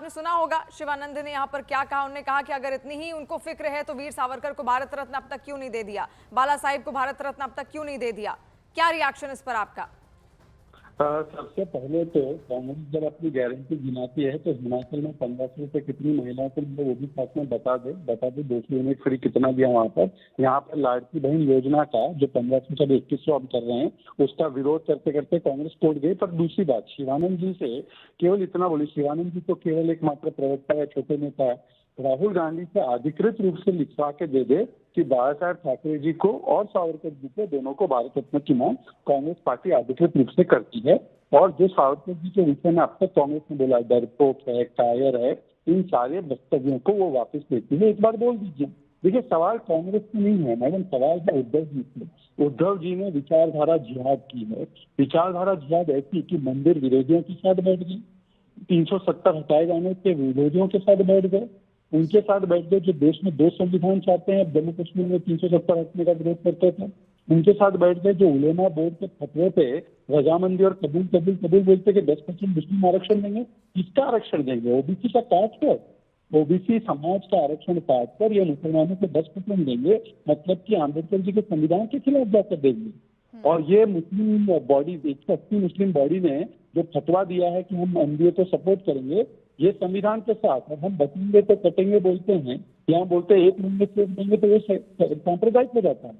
आपने सुना होगा शिवानंद ने यहाँ पर क्या कहा। उन्होंने कहा कि अगर इतनी ही उनको फिक्र है तो वीर सावरकर को भारत रत्न अब तक क्यों नहीं दे दिया, बाला साहिब को भारत रत्न अब तक क्यों नहीं दे दिया। क्या रिएक्शन इस पर आपका? सबसे पहले तो कांग्रेस जब अपनी गारंटी गिनाती है तो हिमाचल में 1500 रुपए कितनी महिलाओं को मिले वो भी साथ में बता दे 200 यूनिट फ्री कितना दिया वहाँ पर। यहाँ पर लाड़की बहन योजना का जो 1500 से 2100 अब कर रहे हैं उसका विरोध करते करते कांग्रेस कोर्ट गई। पर दूसरी बात शिवानंद जी से केवल इतना बोली, शिवानंद जी तो केवल एक मात्र प्रवक्ता है, छोटे नेता है। राहुल गांधी से अधिकृत रूप से लिखवा के दे दे कि बाला साहब ठाकरे जी को और सावरकर जी को दोनों को भारत रत्न की मांग कांग्रेस पार्टी अधिकृत रूप से करती है। और जो सावरकर जी के विषय में अब तक कांग्रेस ने बोला डरपोक है, कायर है, इन सारे वक्तव्यों को वो वापस लेती है। एक बार बोल दीजिए। देखिए सवाल कांग्रेस से नहीं है मैडम, सवाल है उद्धव जी से। उद्धव जी ने विचारधारा जिहाद की है। विचारधारा जिहाद ऐसी कि मंदिर विरोधियों के साथ बैठ गई, 370 हटाए जाने के विरोधियों के साथ बैठ गए, उनके साथ बैठ गए जो देश में 2 संविधान चाहते हैं। जम्मू कश्मीर में 370 हटने का विरोध करते थे, उनके साथ बैठ गए जो उलेमा बोर्ड के फतवे पे रजामंदी और कबूल कबूल कबूल बोलते कि 10% मुस्लिम आरक्षण देंगे। किसका आरक्षण देंगे? ओबीसी का काट कर, ओबीसी समाज का आरक्षण काट कर ये मुसलमानों को 10% देंगे, मतलब कि अम्बेडकर जी के संविधान के खिलाफ जाकर देंगे। और ये मुस्लिम बॉडी 180 मुस्लिम बॉडी ने जो फतवा दिया है कि हम एनडीए को सपोर्ट करेंगे ये संविधान के साथ, और हम बचेंगे तो कटेंगे बोलते हैं, यहाँ बोलते हैं 1 महीने से देंगे तो ये सांप्रदायिक हो जाता है।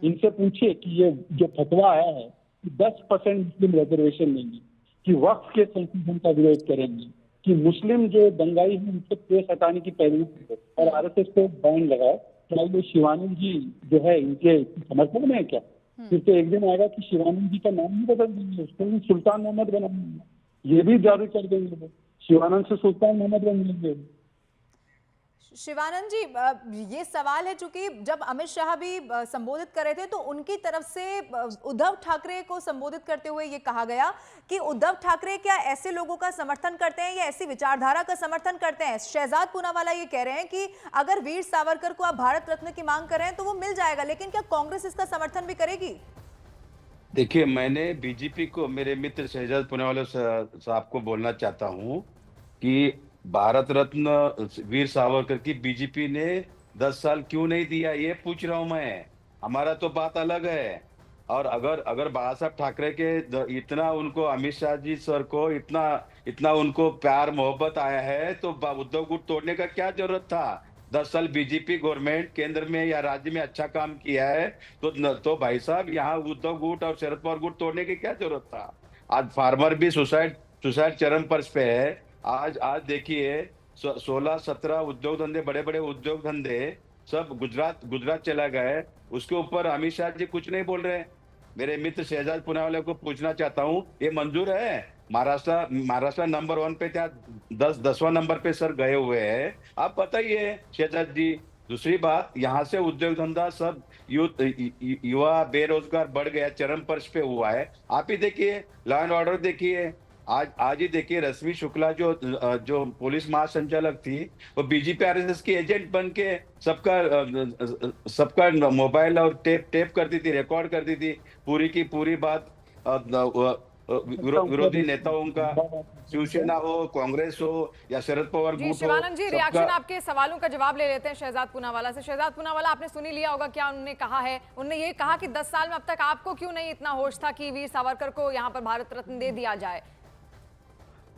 इनसे पूछिए कि ये जो फतवा आया है कि 10% मुस्लिम रिजर्वेशन देंगे, कि वक्फ के संशोधन का विरोध करेंगे, कि मुस्लिम जो दंगाई है उनसे केस हटाने की पैरवी करे और आरएसएस को बैन लगाए। क्या ये शिवानंद जी जो है इनके समर्थन में है क्या? फिर तो एक दिन आएगा कि शिवानंद जी का नाम ही बदल देंगे, उसको भी सुल्तान मोहम्मद बना देंगे, ये भी जारी कर देंगे वो। शिवानंद से सुल्तान मोहम्मद बन लेंगे। शिवानंद जी, ये सवाल है चूंकि जब अमित शाह भी संबोधित कर रहे थे तो उनकी तरफ से उद्धव ठाकरे को संबोधित करते हुए ये कहा गया कि उद्धव ठाकरे क्या ऐसे लोगों का समर्थन करते हैं या ऐसी विचारधारा का समर्थन करते हैं। शहजाद पूनावाला ये कह रहे हैं कि अगर वीर सावरकर को आप भारत रत्न की मांग कर रहे हैं तो वो मिल जाएगा, लेकिन क्या कांग्रेस इसका समर्थन भी करेगी? देखिए मैंने बीजेपी को, मेरे मित्र शहजाद पूनावाला साहब को बोलना चाहता हूं कि भारत रत्न वीर सावरकर की बीजेपी ने 10 साल क्यों नहीं दिया, ये पूछ रहा हूं मैं। हमारा तो बात अलग है। और अगर अगर बाला साहब ठाकरे के इतना उनको अमित शाह जी सर को इतना इतना उनको प्यार मोहब्बत आया है तो उद्धव गुट तोड़ने का क्या जरूरत था? 10 साल बीजेपी गवर्नमेंट केंद्र में या राज्य में अच्छा काम किया है तो भाई साहब यहाँ उद्धव गुट और शरद पवार गुट तोड़ने की क्या जरूरत था? आज फार्मर भी सुसाइड सुसाइड चरम पर पे है। आज आज देखिए 16-17 उद्योग धंधे, बड़े बड़े उद्योग धंधे सब गुजरात गुजरात चला गए। उसके ऊपर अमित शाह जी कुछ नहीं बोल रहे। मेरे मित्र शहजाद पूनावाला को पूछना चाहता हूँ, ये मंजूर है? महाराष्ट्र नंबर 1 पे क्या 10वां नंबर पे सर गए हुए हैं। आप बताइए शहजाद जी। दूसरी बात, यहाँ से उद्योग धंधा सब युवा बेरोजगार बढ़ गया, चरम पर पे हुआ है। आप ही देखिए, लॉ एंड ऑर्डर देखिए। आज ही देखिए रश्मि शुक्ला जो पुलिस महासंचालक थी वो बीजेपी आरएसएस की एजेंट बन के सबका मोबाइल और टेप करती थी, रिकॉर्ड करती थी पूरी की पूरी बात। विरोधी नेताओं का, शिवसेना हो, कांग्रेस हो या शरद पवार जी गुट हो, शिवानंद जी, रिएक्शन सबका। आपके सवालों का जवाब ले लेते हैं शहजाद पूनावाला से। शहजाद पूनावाला, आपने सुनी लिया होगा क्या उन्होंने कहा है। उन्होंने ये कहा कि 10 साल में अब तक आपको क्यों नहीं इतना होश था कि वीर सावरकर को यहाँ पर भारत रत्न दे दिया जाए।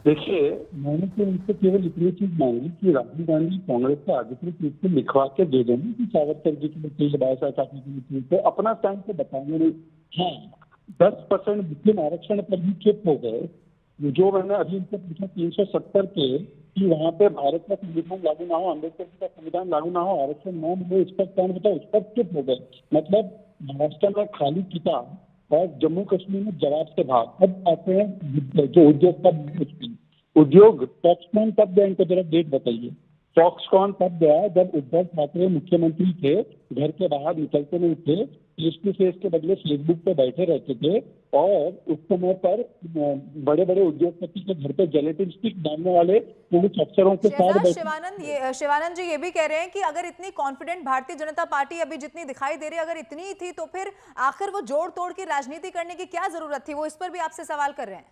देखिए मैंने तो उनसे केवल इतनी चीज मांगी कि राहुल गांधी कांग्रेस का अधिकृत रूप से लिखवा के दे देंगे कि सावरकर जी की बाला साहब ठाकरे की नीति को अपना स्टैंड से बताएंगे नहीं। हाँ 10% मुस्लिम आरक्षण पर भी चुप हो गए। जो मैंने अभी उनसे पूछा 370 के कि वहाँ पे भारत का संविधान लागू ना हो, अम्बेडकर जी का संविधान लागू ना हो, आरक्षण ना मिले, इस पर स्टैंड बताओ, उस पर चुप हो गए। मतलब महाराष्ट्र में खाली किताब और जम्मू कश्मीर में जवाब से भाग। अब आते हैं जो उद्योग कब उद्योग फॉक्सकॉन कब गया, इनको जरा डेट बताइए। फॉक्सकॉन कब गया? जब उद्धव ठाकरे मुख्यमंत्री थे, घर के बाहर निकलते नहीं थे, फेस टू फेस के बदले फेसबुक पे बैठे रहते थे। और उस समय पर बड़े बड़े उद्योगपति के घर पे जेलेटिन स्टिक डालने वाले पुलिस अफसरों के साथ शिवानंद जी ये भी कह रहे हैं कि अगर इतनी कॉन्फिडेंट भारतीय जनता पार्टी अभी जितनी दिखाई दे रही है, अगर इतनी ही थी तो फिर आखिर वो जोड़ तोड़ की राजनीति करने की क्या जरूरत थी? वो इस पर भी आपसे सवाल कर रहे हैं।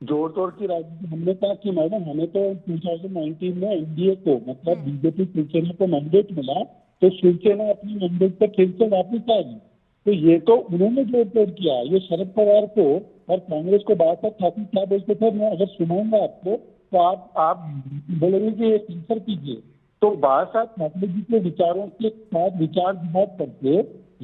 जोड़ तोड़ की राजनीति। हमने कहा कि मैडम हमें तो 2019 में एनडीए को मतलब बीजेपी शिवसेना को मैंडेट मिला, तो शिवसेना अपनी मैंडेट पर फिर से वापस आ गई। तो ये तो उन्होंने जोड़ तोड़ किया। ये शरद पवार को और कांग्रेस को बात ठाकुर क्या बोलते थे, मैं अगर सुनाऊंगा आपको तो आप बोलेंगे कि ये सेंसर कीजिए। तो बाबा साहब ठाकरे जी के विचारों के साथ विचार विभाग करके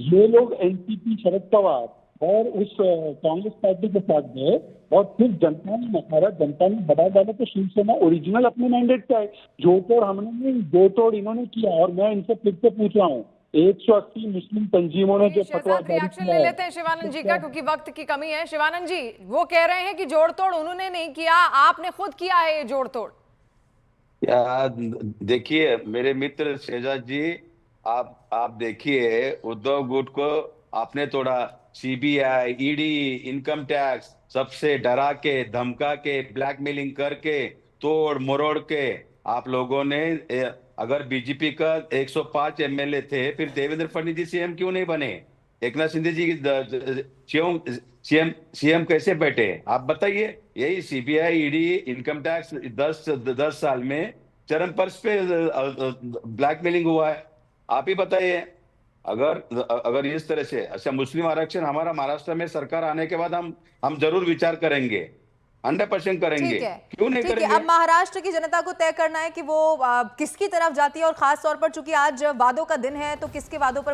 ये लोग एनसीपी शरद पवार और उस कांग्रेस पार्टी के साथ गए और फिर जनता ने नकारा, जनता ने दबा डाला, तो शिवसेना ओरिजिनल अपने मैंडेट पे आए। जो तोड़ हमने नहीं, जो तोड़ इन्होंने किया। और मैं इनसे फिर से पूछ रहा हूँ, 180 मुस्लिम तंजीमों ने जो फतवा शहजाद जारी रिएक्शन किया ले है, लेते हैं शिवानंद जी का, क्योंकि वक्त की कमी है। शिवानंद जी, वो कह रहे हैं कि जोड़ तोड़ उन्होंने नहीं किया, आपने खुद किया है ये जोड़ तोड़। या देखिए मेरे मित्र शहजाद जी, आप देखिए उद्धव गुट को आपने तोड़ा, सीबीआई, ईडी, इनकम टैक्स सबसे डरा के, धमका के, ब्लैकमेलिंग करके, तोड़ मरोड़ के आप लोगों ने अगर बीजेपी का 105 एमएलए थे, फिर देवेंद्र फडणवीस जी सीएम क्यों नहीं बने? एकनाथ शिंदे जी सीएम सीएम सीएम कैसे बैठे आप बताइए? यही सीबीआई, ईडी, इनकम टैक्स 10 साल में चरम पर्स पे ब्लैकमेलिंग हुआ है। आप ही बताइए, अगर अगर इस तरह से अच्छा मुस्लिम आरक्षण हमारा महाराष्ट्र में सरकार आने के बाद हम जरूर विचार करेंगे, 100% करेंगे। ठीक है, क्यों नहीं ठीक है। करेंगे? अब महाराष्ट्र की जनता को तय करना है कि वो किसकी तरफ जाती है, और खास तौर पर चूंकि आज वादों का दिन है तो किसके वादों पर